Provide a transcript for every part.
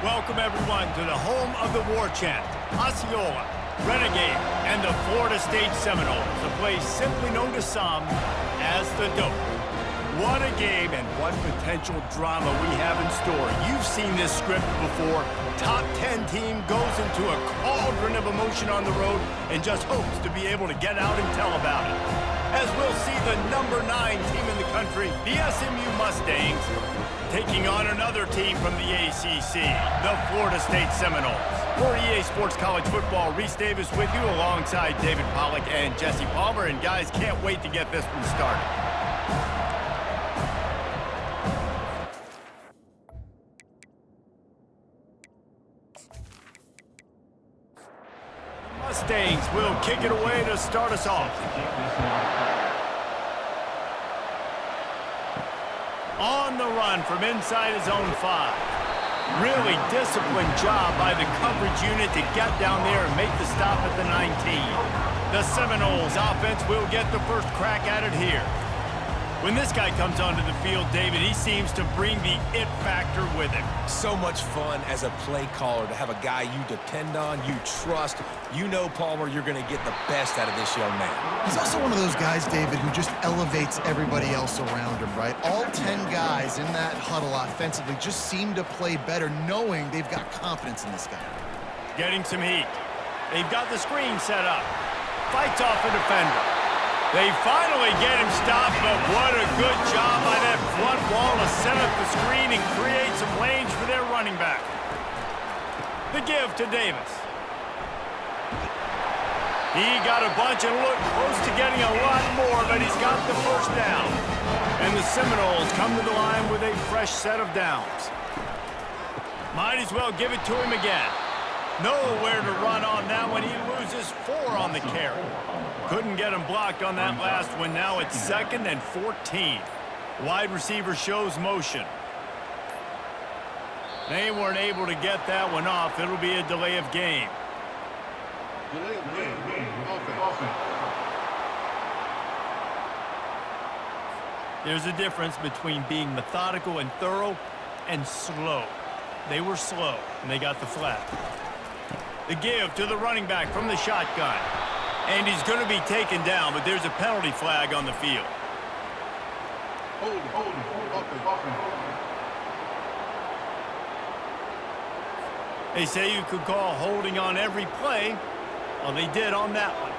Welcome, everyone, to the home of the war chant, Osceola, Renegade, and the Florida State Seminoles, a place simply known to some as the Dope. What a game and what potential drama we have in store. You've seen this script before. Top 10 team goes into a cauldron of emotion on the road and just hopes to be able to get out and tell about it. As we'll see the number 9 team in the country, the SMU Mustangs, taking on another team from the ACC, the Florida State Seminoles. For EA Sports College Football, Reese Davis with you alongside David Pollack and Jesse Palmer. And guys, can't wait to get this one started. Mustangs will kick it away to start us off. On the run from inside his own 5. Really disciplined job by the coverage unit to get down there and make the stop at the 19. The Seminoles offense will get the first crack at it here. When this guy comes onto the field, David, he seems to bring the it factor with him. So much fun as a play caller to have a guy you depend on, you trust. You know, Palmer, you're going to get the best out of this young man. He's also one of those guys, David, who just elevates everybody else around him, right? All 10 guys in that huddle offensively just seem to play better knowing they've got confidence in this guy. Getting some heat. They've got the screen set up. Fights off a defender. They finally get him stopped, but what a good job by that front wall to set up the screen and create some lanes for their running back. The give to Davis. He got a bunch and looked close to getting a lot more, but he's got the first down. And the Seminoles come to the line with a fresh set of downs. Might as well give it to him again. Nowhere to run on that one. He loses 4 on the carry. Couldn't get him blocked on that last one. Now it's 2nd and 14. Wide receiver shows motion. They weren't able to get that one off. It'll be a delay of game. Delay of game. Offense. There's a difference between being methodical and thorough and slow. They were slow, and they got the flag. The give to the running back from the shotgun. And he's going to be taken down, but there's a penalty flag on the field. Hold. They say you could call holding on every play. Well, they did on that one.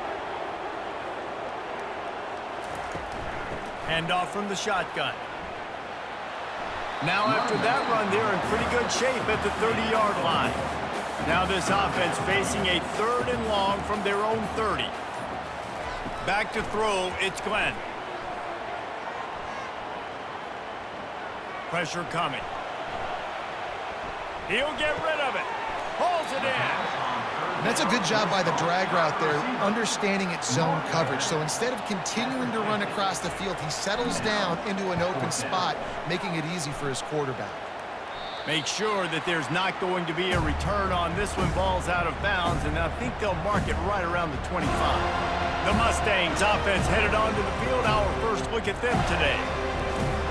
Handoff from the shotgun. Now after that run, they're in pretty good shape at the 30-yard line. Now this offense facing a 3rd and long from their own 30. Back to throw, it's Glenn. Pressure coming. He'll get rid of it. Pulls it in. And that's a good job by the drag route there, understanding its zone coverage. So instead of continuing to run across the field, he settles down into an open spot, making it easy for his quarterback. Make sure that there's not going to be a return on this one. Ball's out of bounds, and I think they'll mark it right around the 25. The Mustangs offense headed onto the field. Our first look at them today.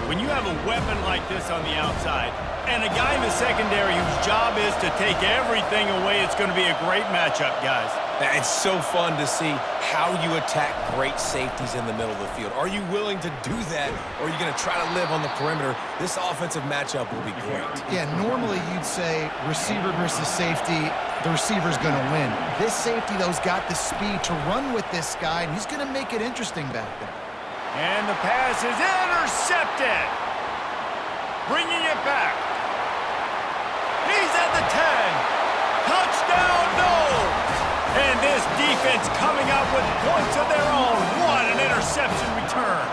When you have a weapon like this on the outside and a guy in the secondary whose job is to take everything away, it's going to be a great matchup, guys. It's so fun to see how you attack great safeties in the middle of the field. Are you willing to do that, or are you going to try to live on the perimeter? This offensive matchup will be great. Yeah, normally you'd say receiver versus safety, the receiver's going to win. This safety, though, has got the speed to run with this guy, and he's going to make it interesting back there. And the pass is intercepted. Bringing it back. He's at the 10. Touchdown, no! And this defense coming up with points of their own. What an interception return.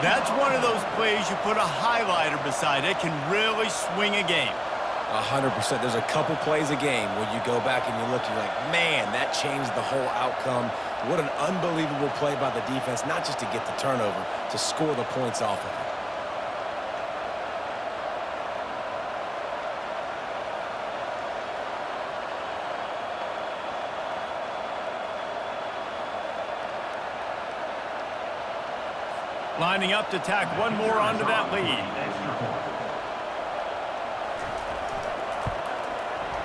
That's one of those plays you put a highlighter beside. It can really swing a game. 100%. There's a couple plays a game when you go back and you look, you're like, man, that changed the whole outcome. What an unbelievable play by the defense, not just to get the turnover, to score the points off of it. Lining up to tack one more onto that lead.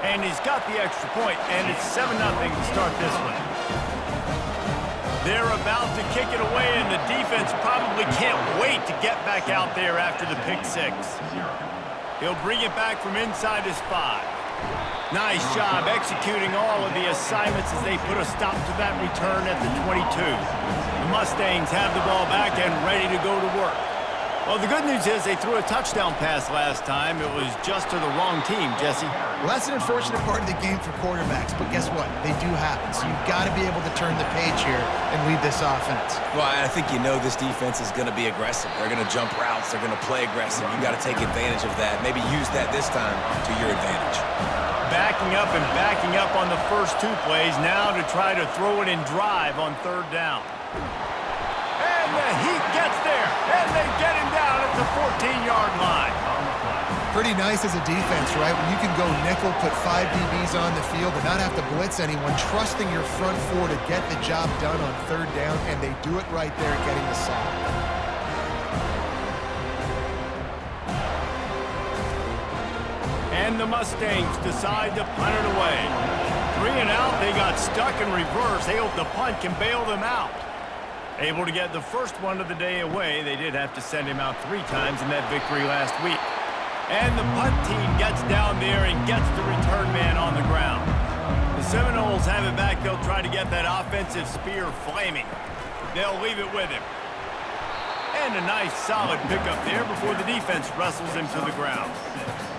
And he's got the extra point, and it's 7-0 to start this one. They're about to kick it away, and the defense probably can't wait to get back out there after the pick six. He'll bring it back from inside his 5. Nice job executing all of the assignments as they put a stop to that return at the 22. The Mustangs have the ball back and ready to go to work. Well, the good news is they threw a touchdown pass last time. It was just to the wrong team, Jesse. Well, that's an unfortunate part of the game for quarterbacks, but guess what? They do happen, so you've got to be able to turn the page here and lead this offense. Well, I think you know this defense is going to be aggressive. They're going to jump routes. They're going to play aggressive. You got to take advantage of that. Maybe use that this time to your advantage. Backing up on the first 2 plays, now to try to throw it in drive on 3rd down. And the Heat gets there, and they get him down at the 14-yard line. Pretty nice as a defense, right? When you can go nickel, put 5 DBs on the field and not have to blitz anyone, trusting your front 4 to get the job done on 3rd down, and they do it right there getting the sack. And the Mustangs decide to punt it away. 3 and out, they got stuck in reverse. They hope the punt can bail them out. Able to get the first one of the day away. They did have to send him out 3 times in that victory last week. And the punt team gets down there and gets the return man on the ground. The Seminoles have it back. They'll try to get that offensive spear flaming. They'll leave it with him. And a nice solid pickup there before the defense wrestles him to the ground.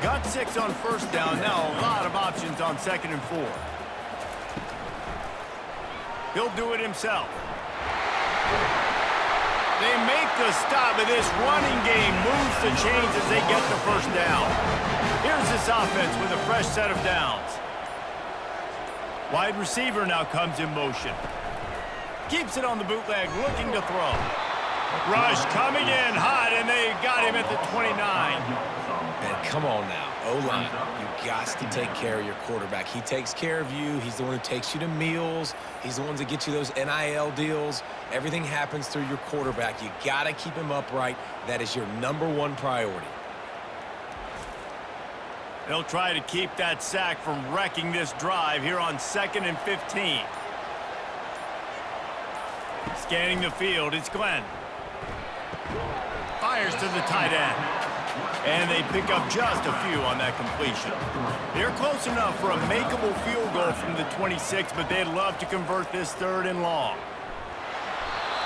Got 6 on 1st down. Now a lot of options on 2nd and 4. He'll do it himself. They make the stop, and this running game moves the chains as they get the 1st down. Here's this offense with a fresh set of downs. Wide receiver now comes in motion. Keeps it on the bootleg, looking to throw. Rush coming in hot, and they got him at the 29. And come on now, O-line, you got to take care of your quarterback. He takes care of you. He's the one who takes you to meals. He's the one that gets you those NIL deals. Everything happens through your quarterback. You got to keep him upright. That is your #1 priority. They'll try to keep that sack from wrecking this drive here on 2nd and 15. Scanning the field, it's Glenn. Fires to the tight end. And they pick up just a few on that completion. They're close enough for a makeable field goal from the 26, but they'd love to convert this 3rd and long.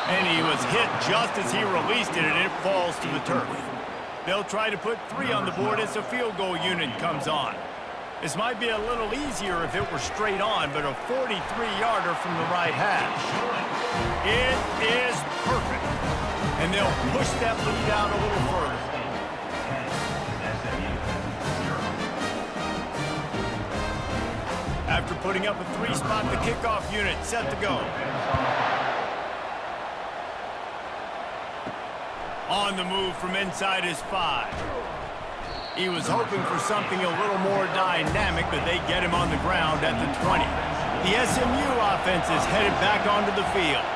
And he was hit just as he released it, and it falls to the turf. They'll try to put 3 on the board as the field goal unit comes on. This might be a little easier if it were straight on, but a 43-yarder from the right hash. It is perfect. And they'll push that lead out a little further. After putting up a 3-spot, the kickoff unit set to go. On the move from inside his 5. He was hoping for something a little more dynamic, but they get him on the ground at the 20. The SMU offense is headed back onto the field.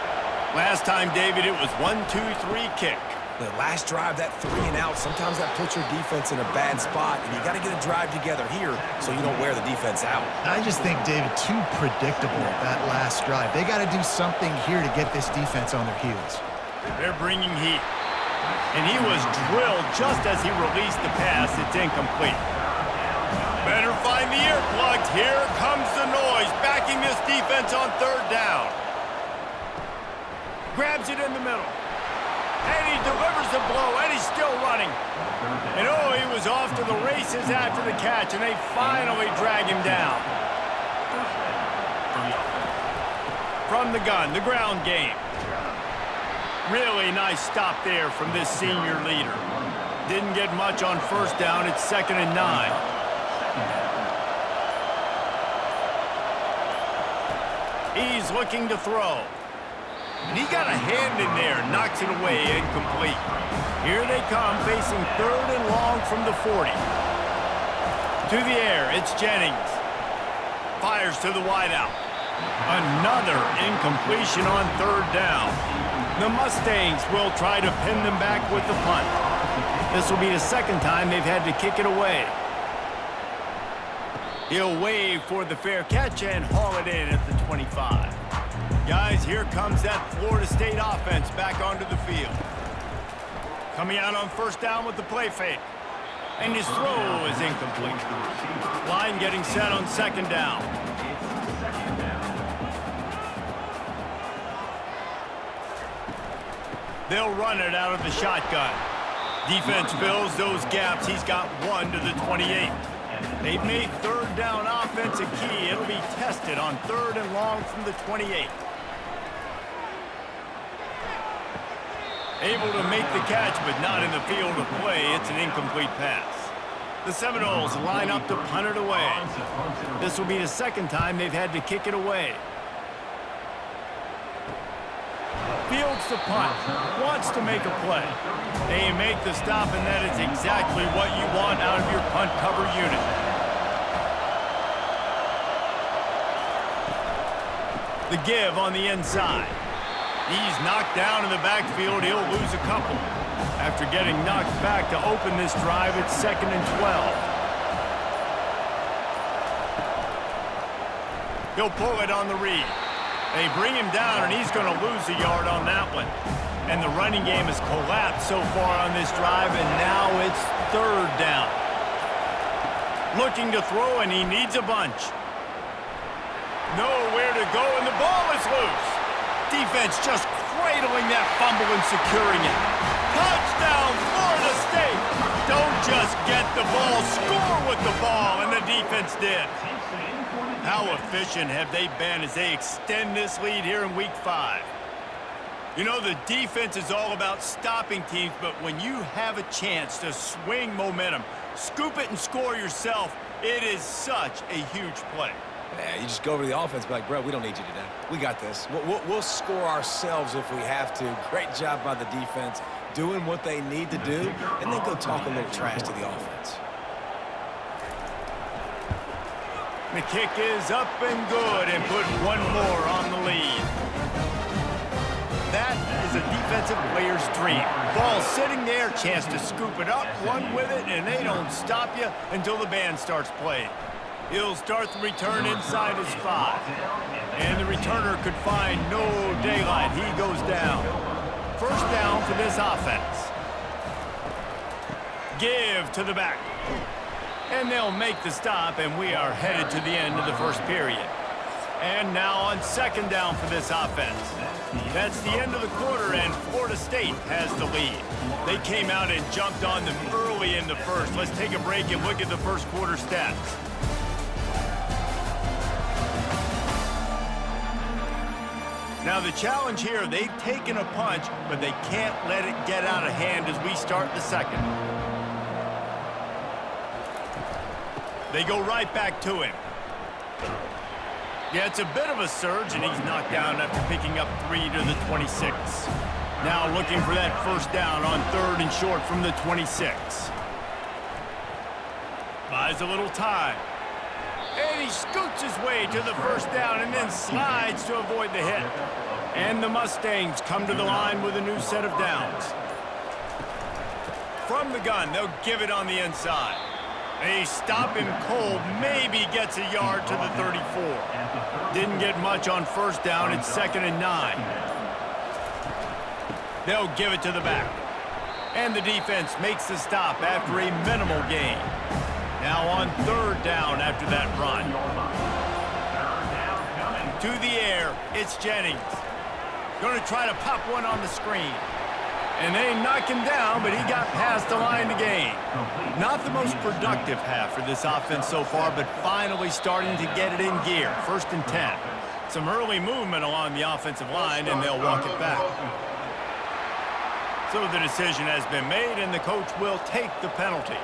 Last time, David, it was 1-2-3 kick. The last drive, that 3 and out, sometimes that puts your defense in a bad spot, and you got to get a drive together here so you don't wear the defense out. I just think, David, too predictable that last drive. They got to do something here to get this defense on their heels. They're bringing heat. And he was drilled just as he released the pass. It's incomplete. Better find the earplugs. Here comes the noise, backing this defense on 3rd down. Grabs it in the middle. And he delivers the blow, and he's still running. And oh, he was off to the races after the catch, and they finally drag him down. From the gun, the ground game. Really nice stop there from this senior leader. Didn't get much on 1st down. It's 2nd and 9. He's looking to throw. And he got a hand in there, knocks it away, incomplete. Here they come, facing 3rd and long from the 40. To the air, it's Jennings. Fires to the wideout. Another incompletion on 3rd down. The Mustangs will try to pin them back with the punt. This will be the 2nd time they've had to kick it away. He'll wave for the fair catch and haul it in at the 25. Guys, here comes that Florida State offense back onto the field. Coming out on first down with the play fake. And his throw is incomplete. Line getting set on second down. They'll run it out of the shotgun. Defense fills those gaps. He's got 1 to the 28. They've made third down offense a key. It'll be tested on 3rd and long from the 28. Able to make the catch, but not in the field of play. It's an incomplete pass. The Seminoles line up to punt it away. This will be the second time they've had to kick it away. Fields the punt, wants to make a play. They make the stop, and that is exactly what you want out of your punt cover unit. The give on the inside. He's knocked down in the backfield. He'll lose a couple. After getting knocked back to open this drive, it's 2nd and 12. He'll pull it on the read. They bring him down, and he's going to lose a yard on that one. And the running game has collapsed so far on this drive, and now it's 3rd down. Looking to throw, and he needs a bunch. Nowhere to go, and the ball is loose. Defense just cradling that fumble and securing it. Touchdown, Florida State! Don't just get the ball, score with the ball, and the defense did. How efficient have they been as they extend this lead here in Week 5? You know, the defense is all about stopping teams, but when you have a chance to swing momentum, scoop it and score yourself, it is such a huge play. Yeah, you just go over to the offense and be like, bro, we don't need you today. We got this. We'll score ourselves if we have to. Great job by the defense doing what they need to do, and then go talk a little trash to the offense. The kick is up and good and put one more on the lead. That is a defensive player's dream. Ball sitting there, chance to scoop it up, run with it, and they don't stop you until the band starts playing. He'll start the return inside his 5. And the returner could find no daylight. He goes down. First down for this offense. Give to the back. And they'll make the stop, and we are headed to the end of the first period. And now on second down for this offense. That's the end of the quarter, and Florida State has the lead. They came out and jumped on them early in the first. Let's take a break and look at the first quarter stats. Now the challenge here, they've taken a punch, but they can't let it get out of hand as we start the second. They go right back to him. Yeah, it's a bit of a surge, and he's knocked down after picking up 3 to the 26. Now looking for that first down on 3rd and short from the 26. Buys a little time. And he scoots his way to the first down and then slides to avoid the hit. And the Mustangs come to the line with a new set of downs. From the gun, they'll give it on the inside. They stop him cold, maybe gets a yard to the 34. Didn't get much on first down, it's 2nd and 9. They'll give it to the back. And the defense makes the stop after a minimal gain. Now on 3rd down after that run. To the air, it's Jennings. Going to try to pop one on the screen. And they knock him down, but he got past the line to gain. Not the most productive half for this offense so far, but finally starting to get it in gear. 1st and 10. Some early movement along the offensive line, and they'll walk it back. So the decision has been made, and the coach will take the penalty.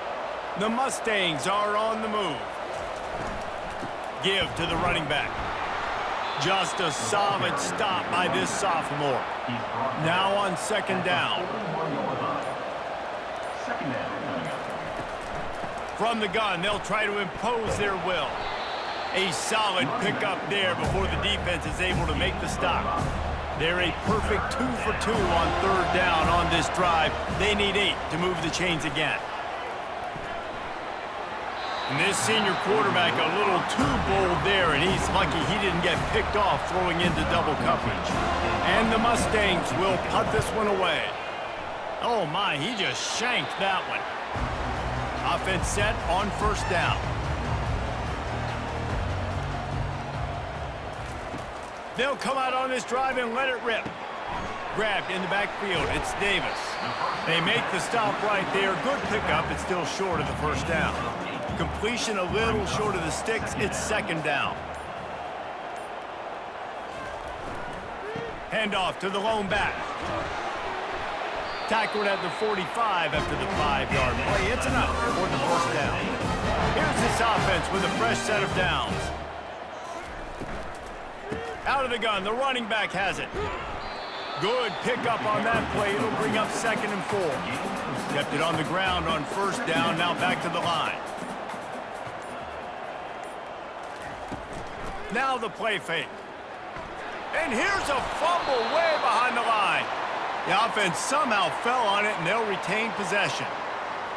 The Mustangs are on the move. Give to the running back. Just a solid stop by this sophomore. Now on 2nd down. From the gun, they'll try to impose their will. A solid pickup there before the defense is able to make the stop. They're a perfect 2 for 2 on 3rd down on this drive. They need 8 to move the chains again. And this senior quarterback a little too bold there, and he's lucky he didn't get picked off throwing into double coverage. And the Mustangs will punt this one away. Oh my, he just shanked that one. Offense set on first down. They'll come out on this drive and let it rip. Grabbed in the backfield, it's Davis. They make the stop right there. Good pickup, it's still short of the first down. Completion a little short of the sticks, it's second down. Handoff to the lone back. Tackled at the 45 after the 5-yard play. It's enough for the first down. Here's this offense with a fresh set of downs. Out of the gun, the running back has it. Good pickup on that play. It'll bring up 2nd and 4. Kept it on the ground on first down, now back to the line. Now the play fake. And here's a fumble way behind the line. The offense somehow fell on it, and they'll retain possession.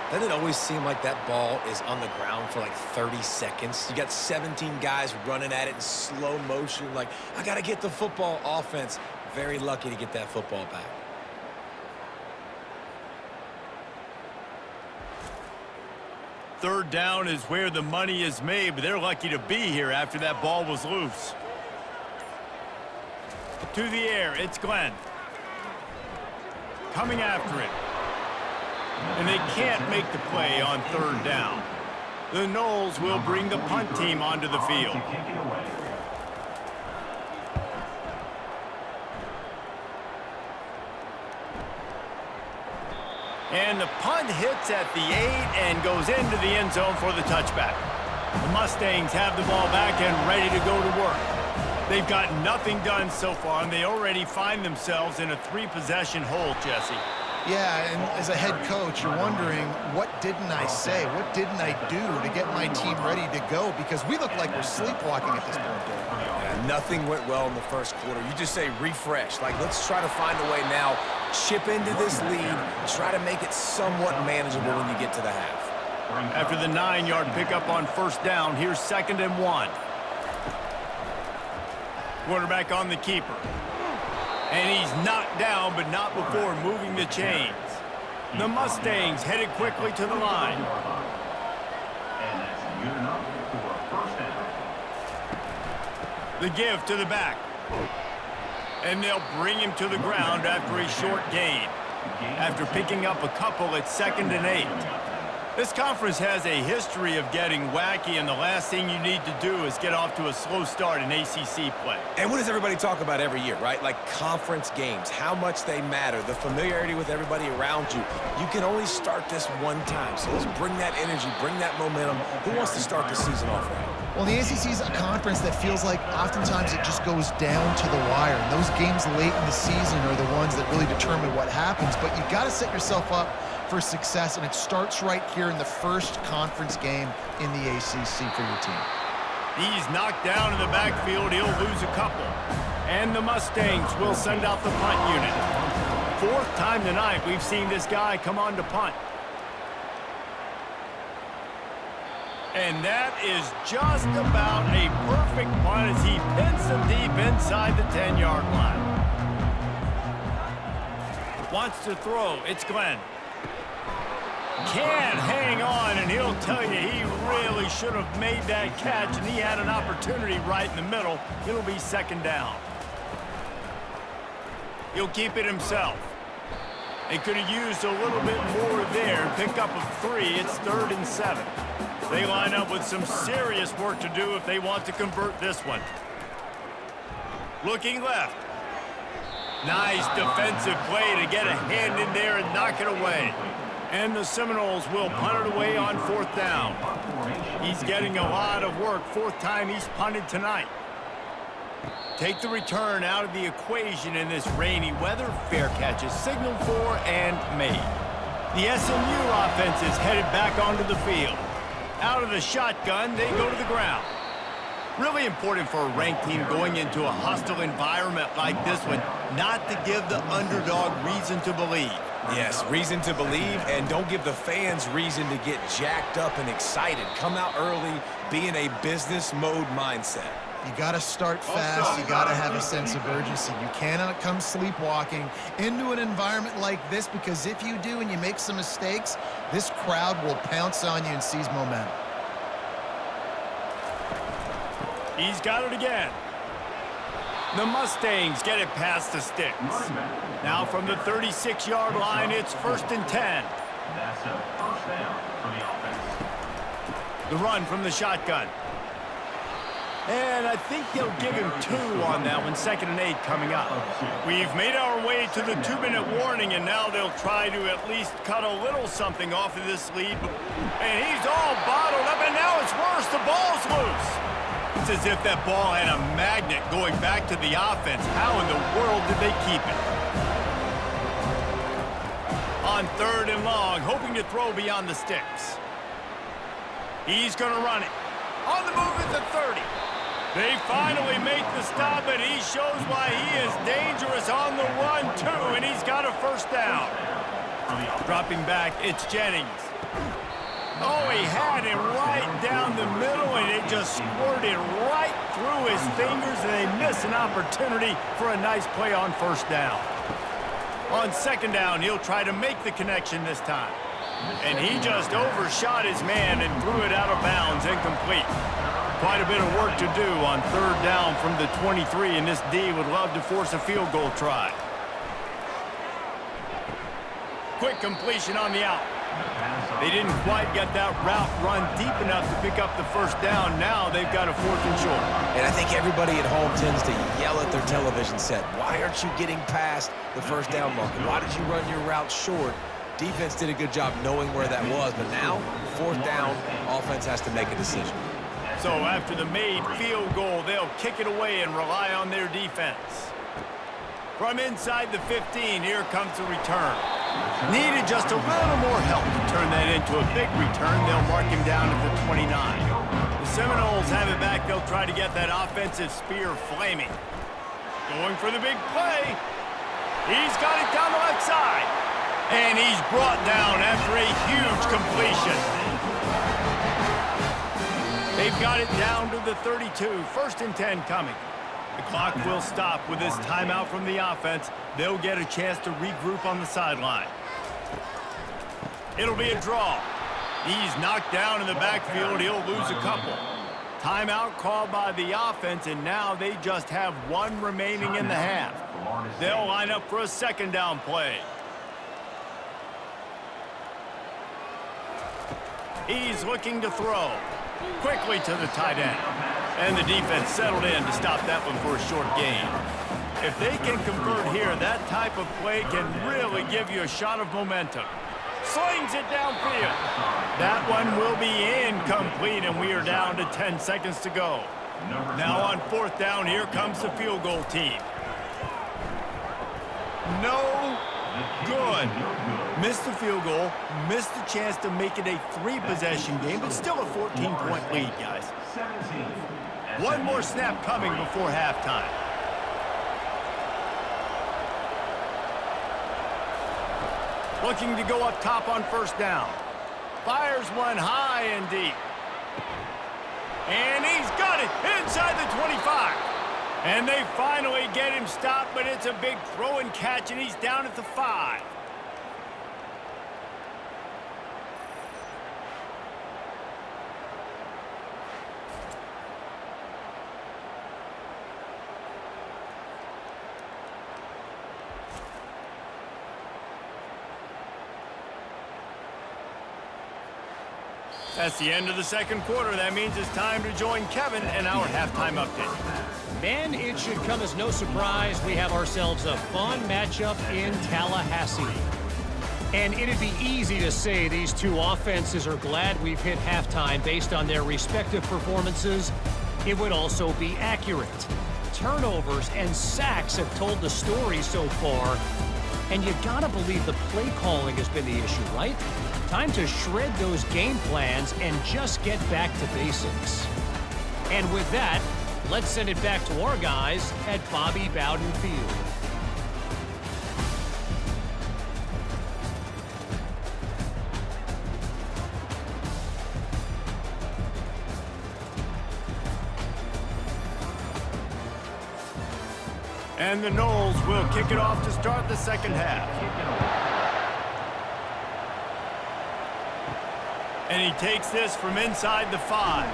Doesn't it always seem like that ball is on the ground for like 30 seconds? You got 17 guys running at it in slow motion. Like, I got to get the football. Offense, very lucky to get that football back. Third down is where the money is made, but they're lucky to be here after that ball was loose. To the air, it's Glenn. Coming after it. And they can't make the play on third down. The Noles will bring the punt team onto the field. And the punt hits at the 8 and goes into the end zone for the touchback. The Mustangs have the ball back and ready to go to work. They've got nothing done so far, and they already find themselves in a 3-possession hole, Jesse. Yeah, and as a head coach, you're wondering, what didn't I say? What didn't I do to get my team ready to go? Because we look like we're sleepwalking at this point, Dave. Yeah, nothing went well in the first quarter. You just say refresh. Like, let's try to find a way now, chip into this lead, try to make it somewhat manageable when you get to the half. After the 9-yard pickup on first down, here's 2nd and 1. Quarterback on the keeper. And he's knocked down, but not before moving the chains. The Mustangs headed quickly to the line. The give to the back. And they'll bring him to the ground after a short gain. After picking up a couple at 2nd and 8. This conference has a history of getting wacky, and the last thing you need to do is get off to a slow start in ACC play. And what does everybody talk about every year, right? Like conference games, how much they matter, the familiarity with everybody around you. You can only start this one time, so let's bring that energy, bring that momentum. Who wants to start the season off right? Well, the ACC is a conference that feels like oftentimes it just goes down to the wire. And those games late in the season are the ones that really determine what happens. But you got to set yourself up for success, and it starts right here in the first conference game in the ACC for your team. He's knocked down in the backfield. He'll lose a couple. And the Mustangs will send out the punt unit. 4th time tonight we've seen this guy come on to punt. And that is just about a perfect punt as he pins them deep inside the 10-yard line. Wants to throw. It's Glenn. Can't hang on, and he'll tell you he really should have made that catch, and he had an opportunity right in the middle. It'll be 2nd down. He'll keep it himself. They could have used a little bit more there and pick up a 3. It's 3rd and 7. They line up with some serious work to do if they want to convert this one. Looking left. Nice defensive play to get a hand in there and knock it away. And the Seminoles will punt it away on 4th down. He's getting a lot of work. 4th time he's punted tonight. Take the return out of the equation in this rainy weather. Fair catch is signaled for and made. The SMU offense is headed back onto the field. Out of the shotgun, they go to the ground. Really important for a ranked team going into a hostile environment like this one, not to give the underdog reason to believe. Yes, reason to believe, and don't give the fans reason to get jacked up and excited. Come out early, be in a business mode mindset. You got to start fast. You got to have a sense of urgency. You cannot come sleepwalking into an environment like this, because if you do and you make some mistakes, this crowd will pounce on you and seize momentum. He's got it again. The Mustangs get it past the sticks. Now from the 36-yard line, it's 1st and 10. That's a first down for the offense. The run from the shotgun. And I think they'll give him 2 on that one. 2nd and 8 coming up. We've made our way to the 2-minute warning, and now they'll try to at least cut a little something off of this lead. And he's all bottled up, and now it's worse. The ball's loose. It's as if that ball had a magnet going back to the offense. How in the world did they keep it? On 3rd and long, hoping to throw beyond the sticks. He's going to run it. On the move at the 30. They finally make the stop, and he shows why he is dangerous on the run, too, and he's got a 1st down. Dropping back, it's Jennings. Oh, he had him right down the middle, and it just squirted right through his fingers, and they miss an opportunity for a nice play on 1st down. On 2nd down, he'll try to make the connection this time. And he just overshot his man and threw it out of bounds, incomplete. Quite a bit of work to do on 3rd down from the 23, and this D would love to force a field goal try. Quick completion on the out. They didn't quite get that route run deep enough to pick up the 1st down. Now they've got a 4th and short. And I think everybody at home tends to yell at their television set, why aren't you getting past the 1st down marker? Why did you run your route short? Defense did a good job knowing where that was, but now, 4th down, offense has to make a decision. So after the made field goal, they'll kick it away and rely on their defense. From inside the 15, here comes the return. Needed just a little more help to turn that into a big return. They'll mark him down at the 29. The Seminoles have it back. They'll try to get that offensive spear flaming. Going for the big play. He's got it down the left side. And he's brought down after a huge completion. They've got it down to the 32. 1st and 10 coming. The clock will stop with this timeout from the offense. They'll get a chance to regroup on the sideline. It'll be a draw. He's knocked down in the backfield. He'll lose a couple. Timeout called by the offense, and now they just have 1 remaining in the half. They'll line up for a 2nd down play. He's looking to throw. Quickly to the tight end. And the defense settled in to stop that one for a short gain. If they can convert here, that type of play can really give you a shot of momentum. Slings it downfield. That one will be incomplete, and we are down to 10 seconds to go. Now on 4th down, here comes the field goal team. No good. Missed the field goal, missed the chance to make it a 3-possession game, but still a 14-point lead, guys. 1 more snap coming before halftime. Looking to go up top on 1st down. Fires one high and deep. And he's got it inside the 25. And they finally get him stopped, but it's a big throw and catch, and he's down at the 5. That's the end of the 2nd quarter. That means it's time to join Kevin in our halftime update. Man, it should come as no surprise we have ourselves a fun matchup in Tallahassee. And it'd be easy to say these 2 offenses are glad we've hit halftime based on their respective performances. It would also be accurate. Turnovers and sacks have told the story so far. And you gotta believe the play calling has been the issue, right? Time to shred those game plans and just get back to basics. And with that, let's send it back to our guys at Bobby Bowden Field. And the Noles will kick it off to start the second half. And he takes this from inside the 5.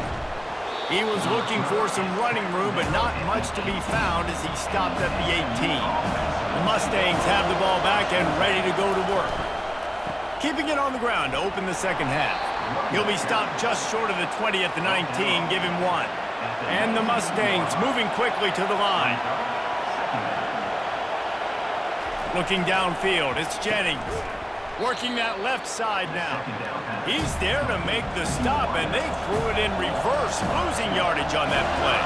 He was looking for some running room, but not much to be found as he stopped at the 18. The Mustangs have the ball back and ready to go to work. Keeping it on the ground to open the second half. He'll be stopped just short of the 20 at the 19, give him 1. And the Mustangs moving quickly to the line. Looking downfield, it's Jennings. Working that left side now. He's there to make the stop, and they threw it in reverse, losing yardage on that play.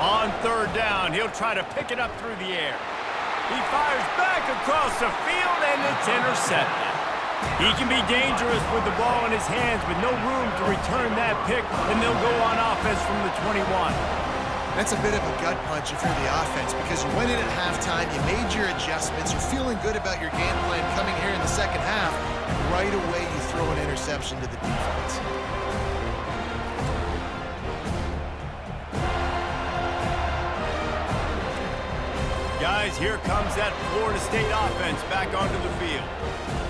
On third down, he'll try to pick it up through the air. He fires back across the field, and it's intercepted. He can be dangerous with the ball in his hands, but no room to return that pick, and they'll go on offense from the 21. That's a bit of a gut punch if you're the offense because you went in at halftime, you made your adjustments, you're feeling good about your game plan coming here in the second half, and right away you throw an interception to the defense. Guys, here comes that Florida State offense back onto the field.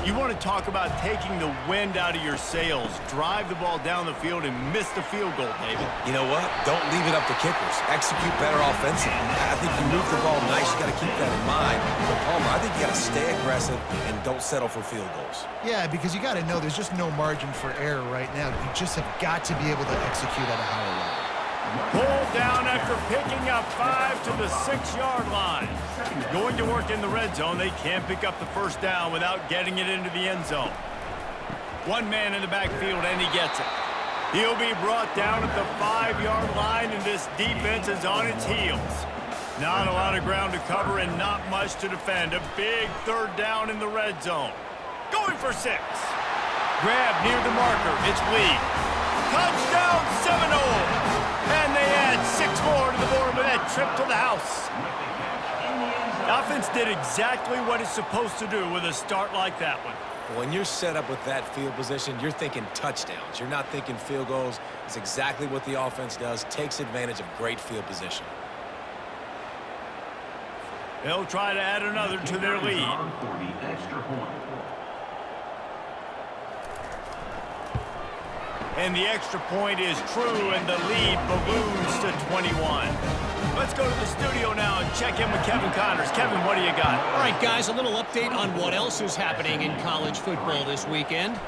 You want to talk about taking the wind out of your sails. Drive the ball down the field and miss the field goal, David. You know what? Don't leave it up to kickers. Execute better offensively. I think you move the ball nice. You got to keep that in mind. But Palmer, I think you got to stay aggressive and don't settle for field goals. Yeah, because you got to know there's just no margin for error right now. You just have got to be able to execute at a higher level. Pulled down after picking up 5 to the 6-yard line. Going to work in the red zone. They can't pick up the first down without getting it into the end zone. One man in the backfield, and he gets it. He'll be brought down at the 5-yard line, and this defense is on its heels. Not a lot of ground to cover and not much to defend. A big third down in the red zone. Going for 6. Grab near the marker. It's Lee. Touchdown, Seminoles! And they add 6 more to the board with that trip to the house. The offense did exactly what it's supposed to do with a start like that one. When you're set up with that field position, you're thinking touchdowns. You're not thinking field goals. It's exactly what the offense does. Takes advantage of great field position. They'll try to add another to their lead. And the extra point is true, and the lead balloons to 21. Let's go to the studio now and check in with Kevin Connors. Kevin, what do you got? All right, guys, a little update on what else is happening in college football this weekend.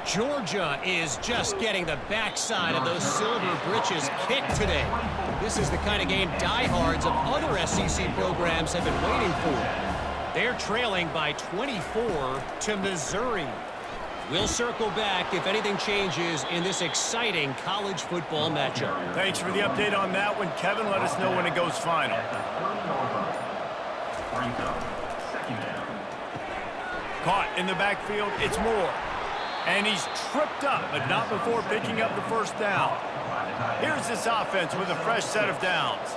Georgia is just getting the backside of those silver britches kicked today. This is the kind of game diehards of other SEC programs have been waiting for. They're trailing by 24 to Missouri. We'll circle back if anything changes in this exciting college football matchup. Thanks for the update on that one, Kevin. Let us know when it goes final. Caught in the backfield, it's Moore. And he's tripped up, but not before picking up the first down. Here's this offense with a fresh set of downs.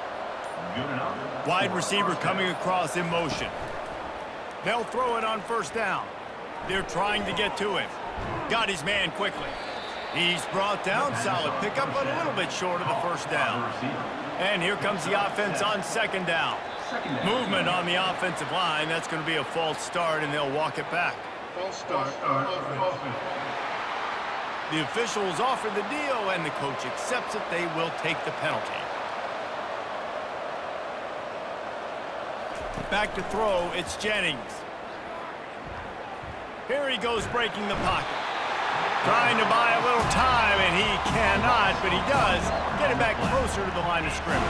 Wide receiver coming across in motion. They'll throw it on first down. They're trying to get to him. Got his man quickly. He's brought down, solid pickup, but a little bit short of the first down. And here comes the offense on second down. Movement on the offensive line. That's going to be a false start, and they'll walk it back. False start. The officials offer the deal, and the coach accepts it. They will take the penalty. Back to throw, it's Jennings. Here he goes breaking the pocket. Trying to buy a little time, and he cannot, but he does get it back closer to the line of scrimmage.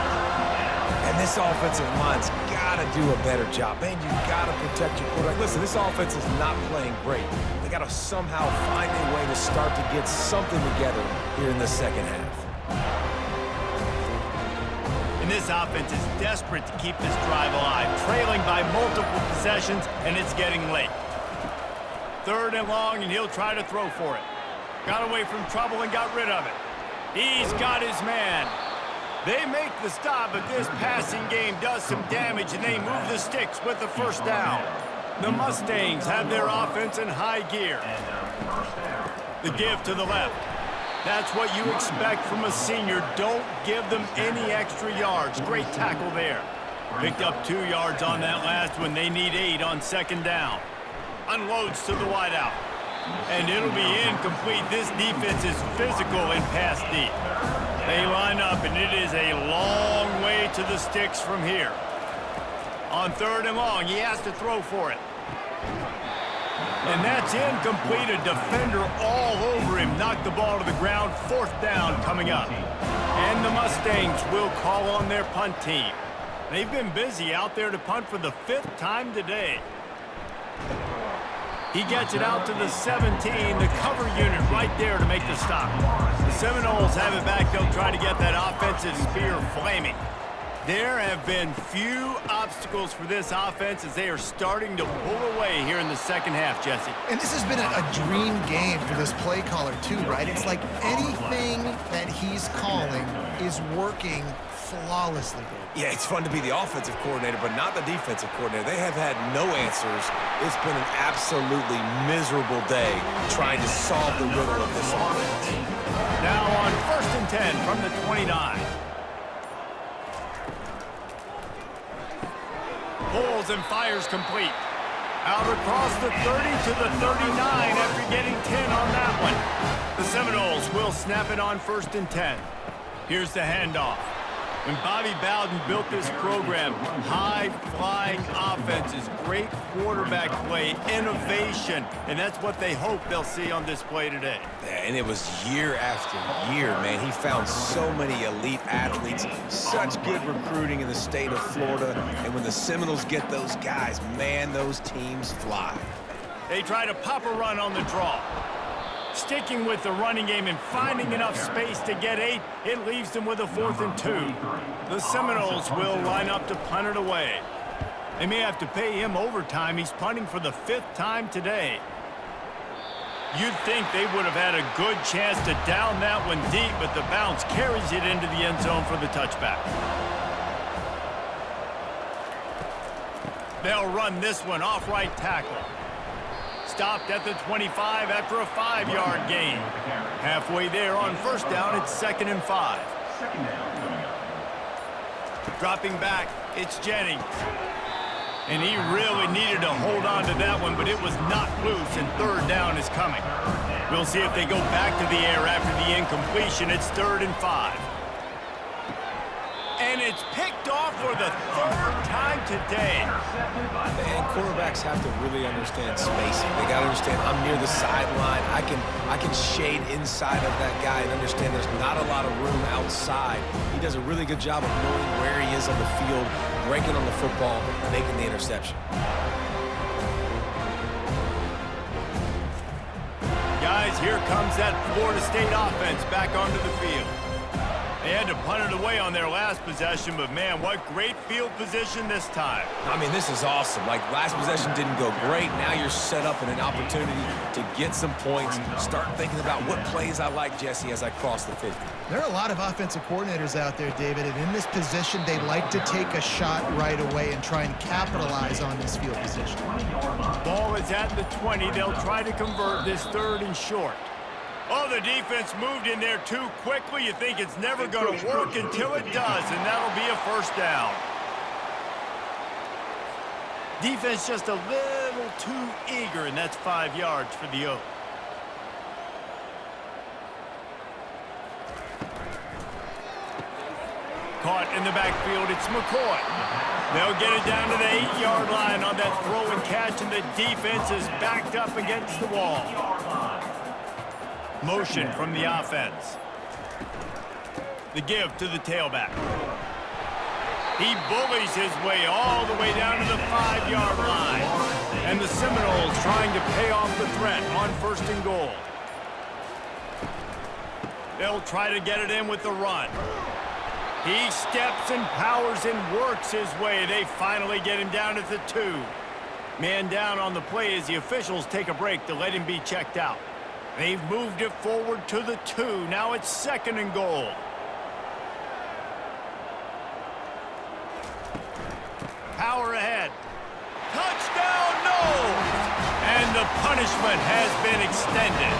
And this offensive line's got to do a better job. Man, you got to protect your quarterback. Listen, this offense is not playing great. They got to somehow find a way to start to get something together here in the second half. And this offense is desperate to keep this drive alive, trailing by multiple possessions, and it's getting late. Third and long, and he'll try to throw for it. Got away from trouble and got rid of it. He's got his man. They make the stop, but this passing game does some damage, and they move the sticks with the first down. The Mustangs have their offense in high gear. The give to the left. That's what you expect from a senior. Don't give them any extra yards. Great tackle there. Picked up 2 yards on that last one. They need 8 on second down. Unloads to the wideout. And it'll be incomplete. This defense is physical in pass deep. They line up, and it is a long way to the sticks from here. On 3rd and long, he has to throw for it. And that's incomplete. A defender all over him. Knocked the ball to the ground. 4th down coming up. And the Mustangs will call on their punt team. They've been busy out there to punt for the 5th time today. He gets it out to the 17, the cover unit right there to make the stop. The Seminoles have it back. They'll try to get that offensive spear flaming. There have been few obstacles for this offense as they are starting to pull away here in the second half, Jesse. And this has been a dream game for this play caller too, right? It's like anything that he's calling is working flawlessly. Yeah, it's fun to be the offensive coordinator, but not the defensive coordinator. They have had no answers. It's been an absolutely miserable day trying to solve the riddle of this offense. Now on 1st and 10 from the 29. Pulls and fires complete. Out across the 30 to the 39 after getting 10 on that one. The Seminoles will snap it on 1st and 10. Here's the handoff. When Bobby Bowden built this program, high-flying offenses, great quarterback play, innovation, and that's what they hope they'll see on display today. Yeah, and it was year after year, man. He found so many elite athletes, such good recruiting in the state of Florida, and when the Seminoles get those guys, man, those teams fly. They try to pop a run on the draw. Sticking with the running game and finding enough space to get 8, it leaves them with a 4th and 2. The Seminoles will line up to punt it away. They may have to pay him overtime. He's punting for the 5th time today. You'd think they would have had a good chance to down that one deep, but the bounce carries it into the end zone for the touchback. They'll run this one off right tackle. Stopped at the 25 after a 5-yard gain. Halfway there on 1st down, it's 2nd and 5. Dropping back, it's Jennings. And he really needed to hold on to that one, but it was not loose, and 3rd down is coming. We'll see if they go back to the air after the incompletion. It's 3rd and 5. And it's picked off for the 3rd time today. And quarterbacks have to really understand spacing. They got to understand I'm near the sideline. I can shade inside of that guy and understand there's not a lot of room outside. He does a really good job of knowing where he is on the field, breaking on the football, making the interception. Guys, here comes that Florida State offense back onto the field. They had to punt it away on their last possession, but man, what great field position this time. I mean, this is awesome. Like, last possession didn't go great. Now you're set up in an opportunity to get some points. Start thinking about what plays I like, Jesse, as I cross the 50. There are a lot of offensive coordinators out there, David, and in this position, they like to take a shot right away and try and capitalize on this field position. Ball is at the 20. They'll try to convert this 3rd and short. Oh, the defense moved in there too quickly. You think it's never going to work until it does, and that'll be a 1st down. Defense just a little too eager, and that's 5 yards for the Oak. Caught in the backfield, it's McCoy. They'll get it down to the 8-yard line on that throw and catch, and the defense is backed up against the wall. Motion from the offense. The give to the tailback. He bullies his way all the way down to the 5-yard line. And the Seminoles trying to pay off the threat on 1st and goal. They'll try to get it in with the run. He steps and powers and works his way. They finally get him down at the 2. Man down on the play as the officials take a break to let him be checked out. They've moved it forward to the 2. Now it's 2nd and goal. Power ahead. Touchdown, no! And the punishment has been extended.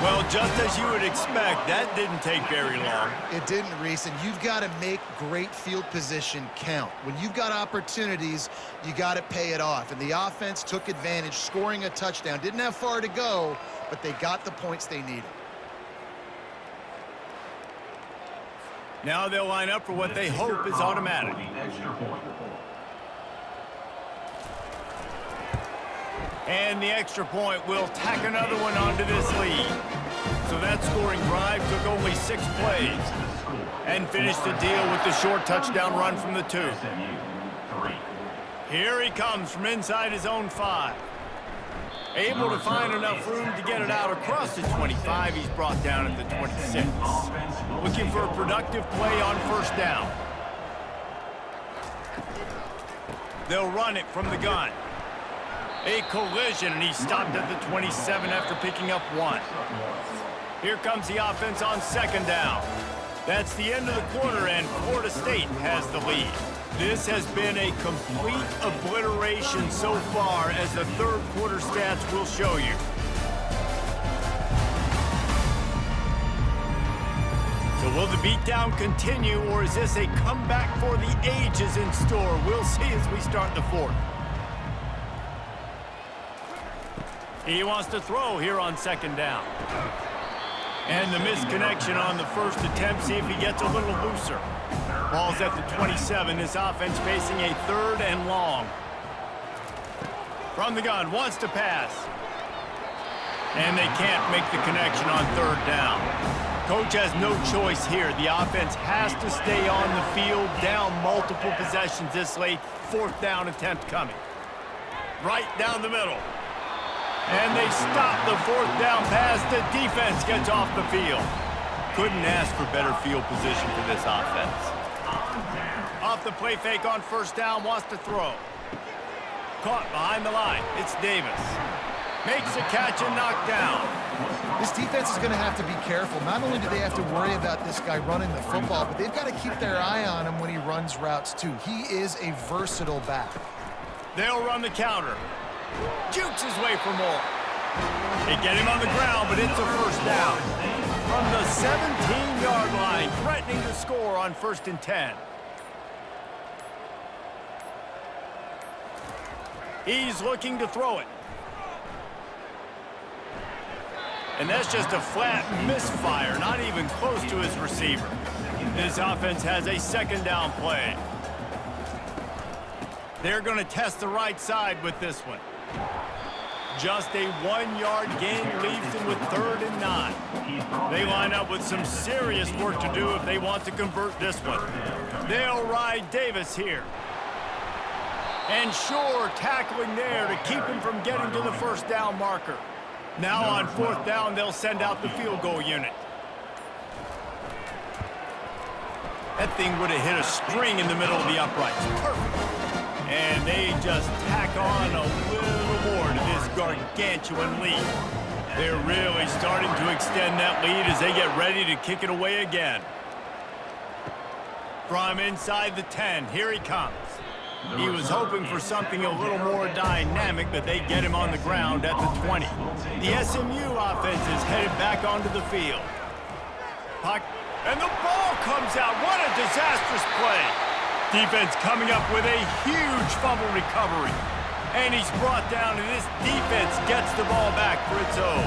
Well, just as you would expect, that didn't take very long. It didn't, Reese, and you've got to make great field position count. When you've got opportunities, you got to pay it off. And the offense took advantage, scoring a touchdown. Didn't have far to go, but they got the points they needed. Now they'll line up for what they hope is automatic. And the extra point will tack another one onto this lead. So that scoring drive took only 6 plays and finished the deal with the short touchdown run from the 2. Here he comes from inside his own 5. Able to find enough room to get it out across the 25. He's brought down at the 26. Looking for a productive play on first down. They'll run it from the gun. A collision, and he stopped at the 27 after picking up 1. Here comes the offense on second down. That's the end of the quarter, and Florida State has the lead. This has been a complete obliteration so far, as the third quarter stats will show you. So will the beatdown continue, or is this a comeback for the ages in store? We'll see as we start the fourth. He wants to throw here on second down. And the misconnection on the first attempt. See if he gets a little looser. Ball's at the 27. This offense facing a 3rd and long. From the gun, wants to pass. And they can't make the connection on 3rd down. Coach has no choice here. The offense has to stay on the field, down multiple possessions this late. 4th down attempt coming. Right down the middle. And they stop the 4th down pass. The defense gets off the field. Couldn't ask for better field position for this offense. Off the play fake on first down, wants to throw. Caught behind the line. It's Davis. Makes a catch and knocked down. This defense is going to have to be careful. Not only do they have to worry about this guy running the football, but they've got to keep their eye on him when he runs routes too. He is a versatile back. They'll run the counter. Jukes his way for more. They get him on the ground, but it's a first down. From the 17-yard line, threatening to score on 1st and 10. He's looking to throw it. And that's just a flat misfire, not even close to his receiver. This offense has a 2nd down play. They're going to test the right side with this one. Just a 1-yard gain leaves them with 3rd and 9. They line up with some serious work to do if they want to convert this one. They'll ride Davis here. And Shore tackling there to keep him from getting to the 1st down marker. Now on 4th down, they'll send out the field goal unit. That thing would have hit a string in the middle of the uprights. Perfect. And they just tack on a little more to this gargantuan lead. They're really starting to extend that lead as they get ready to kick it away again. From inside the 10, here he comes. He was hoping for something a little more dynamic, but they get him on the ground at the 20. The SMU offense is headed back onto the field. Puck, and the ball comes out. What a disastrous play. Defense coming up with a huge fumble recovery. And he's brought down, and this defense gets the ball back for its own.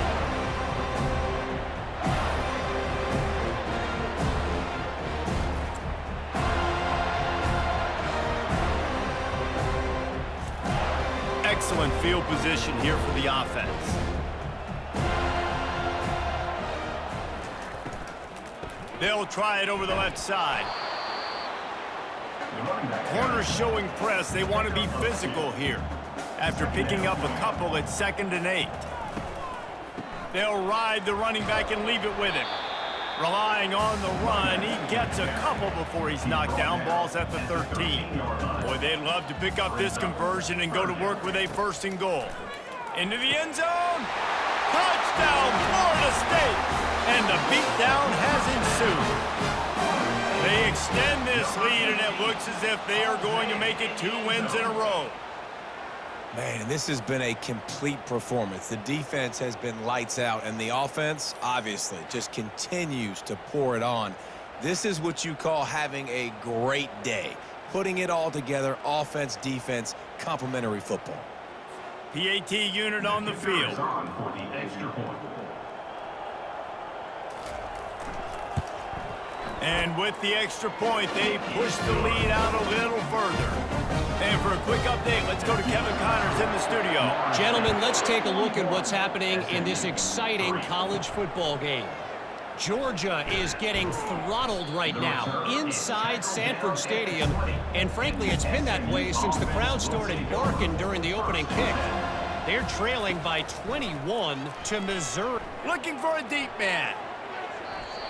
Excellent field position here for the offense. They'll try it over the left side. Corners showing press. They want to be physical here after picking up a couple at 2nd and 8. They'll ride the running back and leave it with him. Relying on the run, he gets a couple before he's knocked down. Ball's at the 13. Boy, they'd love to pick up this conversion and go to work with a 1st and goal. Into the end zone. Touchdown, Florida State. And the beatdown has ensued. They extend this lead, and it looks as if they are going to make it 2 wins in a row. Man, this has been a complete performance. The defense has been lights out, and the offense, obviously, just continues to pour it on. This is what you call having a great day. Putting it all together, offense, defense, complementary football. PAT unit on the field. On for the extra point. And with the extra point, they push the lead out a little further. And for a quick update, let's go to Kevin Connors in the studio. Gentlemen, let's take a look at what's happening in this exciting college football game. Georgia is getting throttled right now inside Sanford Stadium, and frankly, it's been that way since the crowd started barking during the opening kick. They're trailing by 21 to Missouri. Looking for a deep man.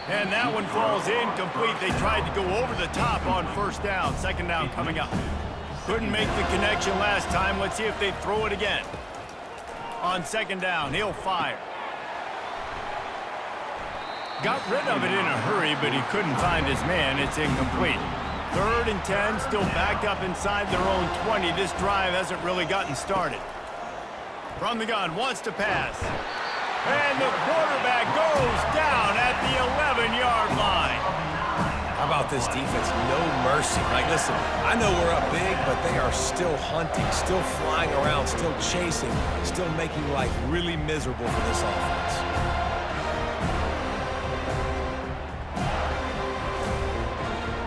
And that one falls incomplete. They tried to go over the top on first down. Second down coming up. Couldn't make the connection last time. Let's see if they throw it again. On second down, he'll fire. Got rid of it in a hurry, but he couldn't find his man. It's incomplete. 3rd and 10, still backed up inside their own 20. This drive hasn't really gotten started. From the gun, wants to pass. And the quarterback goes down at the 11-yard line. How about this defense? No mercy. Like, listen, I know we're up big, but they are still hunting, still flying around, still chasing, still making life really miserable for this offense.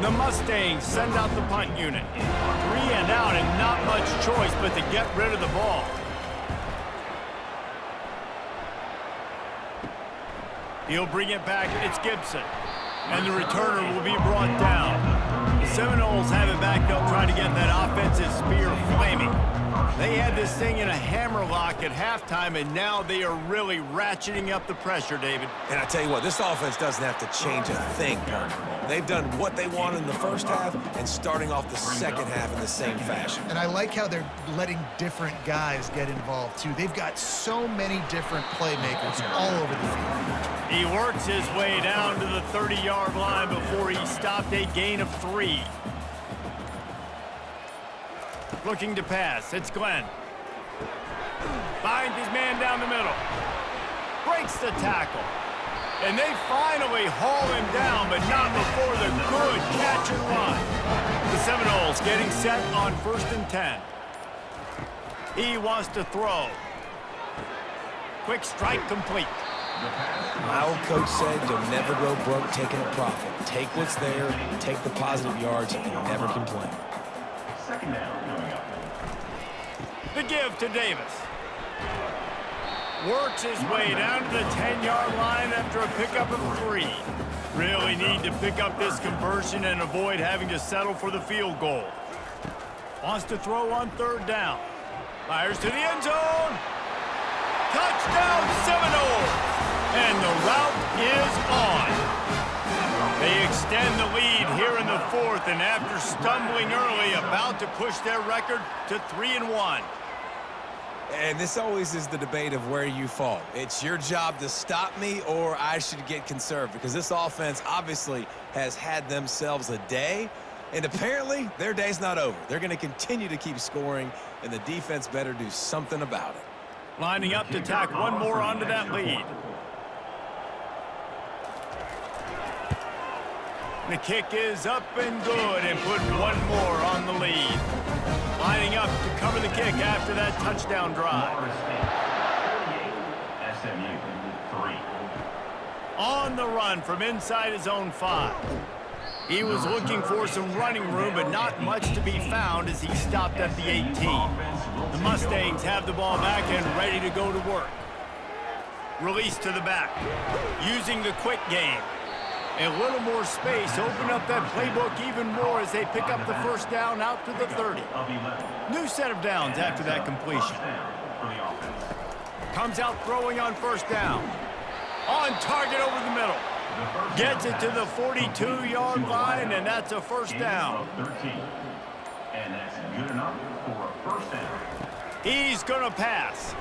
The Mustangs send out the punt unit. 3 and out and not much choice but to get rid of the ball. He'll bring it back. It's Gibson. And the returner will be brought down. The Seminoles have it back up trying to get that offensive spear flaming. They had this thing in a hammerlock at halftime, and now they are really ratcheting up the pressure, David. And I tell you what, this offense doesn't have to change a thing, Perk. They've done what they wanted in the first half and starting off the second half in the same fashion. And I like how they're letting different guys get involved, too. They've got so many different playmakers all over the field. He works his way down to the 30-yard line before he stopped a gain of 3. Looking to pass. It's Glenn. Finds his man down the middle. Breaks the tackle. And they finally haul him down, but not before the good catch and run. The Seminoles getting set on 1st and 10. He wants to throw. Quick strike complete. My old coach said you'll never go broke taking a profit. Take what's there, take the positive yards, and never complain. Second down coming up. The give to Davis. Works his way down to the 10-yard line after a pickup of 3. Really need to pick up this conversion and avoid having to settle for the field goal. Wants to throw on 3rd down. Fires to the end zone. Touchdown Seminoles! And the route is on. They extend the lead here in the 4th, and after stumbling early, about to push their record to 3-1. And this always is the debate of where you fall. It's your job to stop me, or I should get conserved, because this offense obviously has had themselves a day, and apparently their day's not over. They're going to continue to keep scoring, and the defense better do something about it. Lining up to tack one more onto that lead. The kick is up and good, and put one more on the lead. Lining up to cover the kick after that touchdown drive. SMU 3. On the run from inside his own 5. He was looking for some running room, but not much to be found as he stopped at the 18. The Mustangs have the ball back and ready to go to work. Release to the back. Using the quick game. A little more space, open up that playbook even more as they pick up the 1st down out to the 30. New set of downs after that completion. Comes out throwing on 1st down. On target over the middle. Gets it to the 42-yard line, and that's a 1st down. 13. And that's good enough for a 1st down. He's going to pass.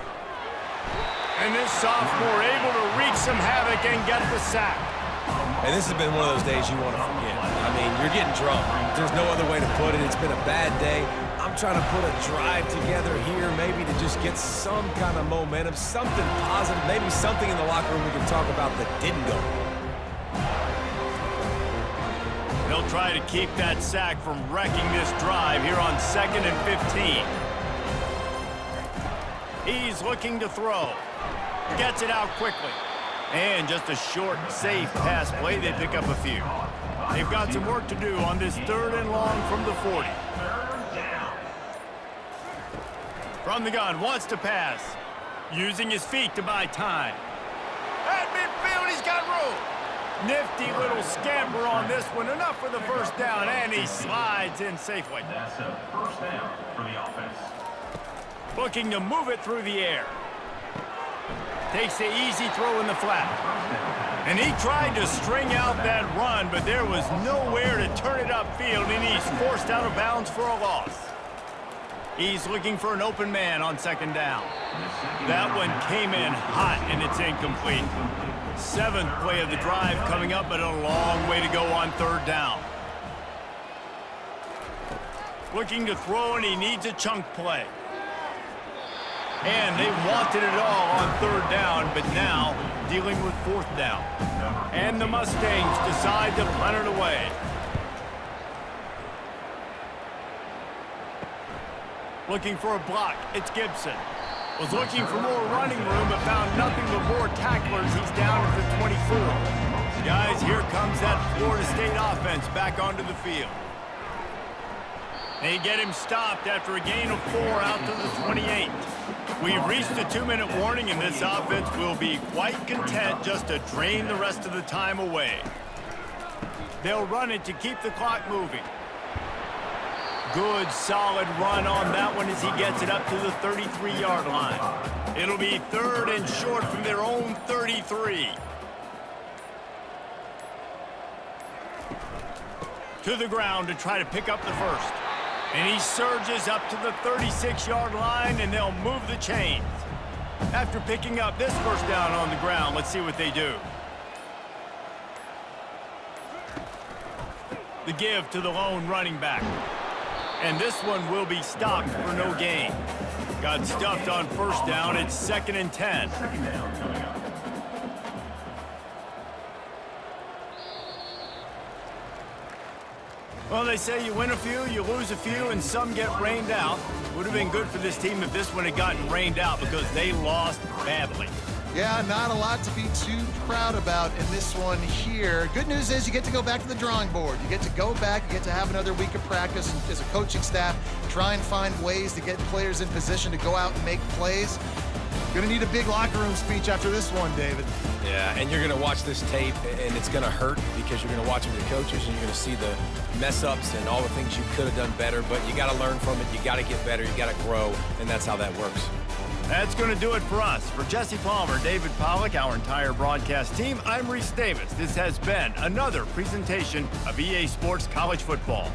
And this sophomore able to wreak some havoc and get the sack. And this has been one of those days you want to forget. I mean, you're getting drunk. There's no other way to put it. It's been a bad day. I'm I'm trying to put a drive together here, maybe to just get some kind of momentum, something positive, maybe something in the locker room we can talk about that didn't go. They'll try to keep that sack from wrecking this drive here on 2nd and 15. He's looking to throw. Gets it out quickly. And just a short, safe pass play. They pick up a few. They've got some work to do on this 3rd and long from the 40. From the gun, wants to pass. Using his feet to buy time. At midfield, he's got room. Nifty little scamper on this one. Enough for the first down, and he slides in safely. That's a first down for the offense. Looking to move it through the air. Takes the easy throw in the flat. And he tried to string out that run, but there was nowhere to turn it upfield, and he's forced out of bounds for a loss. He's looking for an open man on 2nd down. That one came in hot, and it's incomplete. 7th play of the drive coming up, but a long way to go on 3rd down. Looking to throw, and he needs a chunk play. And they wanted it all on 3rd down, but now dealing with 4th down. And the Mustangs decide to punt it away. Looking for a block, it's Gibson. Was looking for more running room, but found nothing but more tacklers. He's down at the 24. Guys, here comes that Florida State offense back onto the field. They get him stopped after a gain of 4 out to the 28. We've reached a 2-minute warning, and this offense will be quite content just to drain the rest of the time away. They'll run it to keep the clock moving. Good, solid run on that one as he gets it up to the 33-yard line. It'll be 3rd and short from their own 33. To the ground to try to pick up the first. And he surges up to the 36-yard line, and they'll move the chains. After picking up this first down on the ground, let's see what they do. The give to the lone running back. And this one will be stopped for no gain. Got stuffed on 1st down. It's 2nd and 10. Second down coming up. Well, they say you win a few, you lose a few, and some get rained out. Would have been good for this team if this one had gotten rained out because they lost badly. Yeah, not a lot to be too proud about in this one here. Good news is you get to go back to the drawing board. You get to go back, you get to have another week of practice as a coaching staff, try and find ways to get players in position to go out and make plays. Gonna need a big locker room speech after this one, David. Yeah, and you're going to watch this tape, and it's going to hurt because you're going to watch it with your coaches, and you're going to see the mess-ups and all the things you could have done better, but you got to learn from it. You got to get better. You got to grow, and that's how that works. That's going to do it for us. For Jesse Palmer, David Pollack, our entire broadcast team, I'm Reese Davis. This has been another presentation of EA Sports College Football.